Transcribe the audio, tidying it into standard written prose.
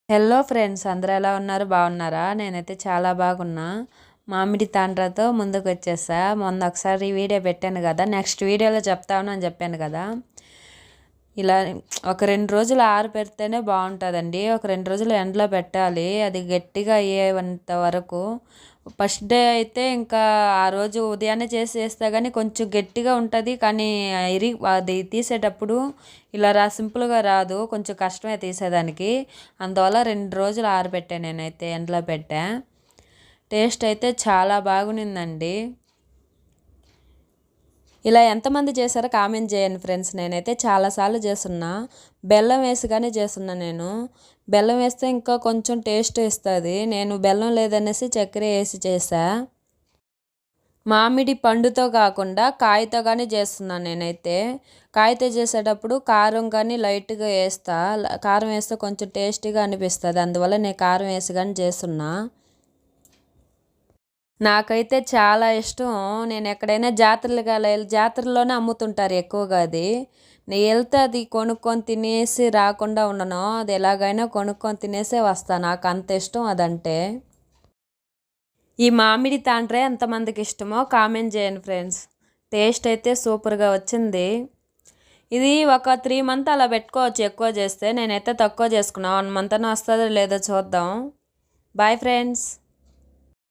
Hello friends, అందరూ ఎలా ఉన్నారు? బాగున్నారా? నేనైతే చాలా బాగున్నా. మామిడి తాండ్రతో ముందుకు వచ్చేసా. మొన్న ఒకసారి వీడియో పెట్టాను కదా, నెక్స్ట్ వీడియోలో చెప్తాను అని చెప్పాను కదా. ఇలా ఒక 2 రోజులు ఆరబెడితేనే బాగుంటుందండి. ఒక 2 రోజులు ఎండలో పెట్టాలి, అది గట్టిగా అయ్యేంత వరకు. ఫస్ట్ డే అయితే ఇంకా ఆ రోజు ఉదయాన్నే చేస్తే కానీ కొంచెం గట్టిగా ఉంటుంది, కానీ అది తీసేటప్పుడు ఇలా సింపుల్గా రాదు, కొంచెం కష్టమే తీసేదానికి. అందువల్ల 2 రోజులు ఆరబెట్టాను, నేనైతే ఎండలో పెట్టా. టేస్ట్ అయితే చాలా బాగునిందండి. ఇలా ఎంతమంది చేశారో కామెంట్ చేయండి ఫ్రెండ్స్. నేనైతే చాలాసార్లు చేస్తున్నా, బెల్లం వేసి కానీ చేస్తున్నా. నేను బెల్లం వేస్తే ఇంకా కొంచెం టేస్ట్ ఇస్తుంది. నేను బెల్లం లేదనేసి చక్కెర వేసి చేసా. మామిడి పండుతో కాకుండా కాయతో కానీ చేస్తున్నాను నేనైతే. కాయతో చేసేటప్పుడు కారం కానీ లైట్గా వేస్తా. కారం వేస్తే కొంచెం టేస్టీగా అనిపిస్తుంది, అందువల్ల నేను కారం వేసి కానీ చేస్తున్నా. నాకైతే చాలా ఇష్టం. నేను ఎక్కడైనా జాతరలోనే అమ్ముతుంటారు ఎక్కువగా అది. నేను వెళ్తే అది కొనుక్కొని తినేసి రాకుండా ఉండను, అది ఎలాగైనా కొనుక్కొని తినేసే వస్తాను. నాకు అంత ఇష్టం అదంటే. ఈ మామిడి తాండ్రే ఎంతమందికి ఇష్టమో కామెంట్ చేయండి ఫ్రెండ్స్. టేస్ట్ అయితే సూపర్గా వచ్చింది. ఇది ఒక 3 మంత్ అలా పెట్టుకోవచ్చు ఎక్కువ చేస్తే. నేనైతే తక్కువ చేసుకున్నా, 1 మంత్ అని వస్తుందో లేదో చూద్దాం. Bye friends.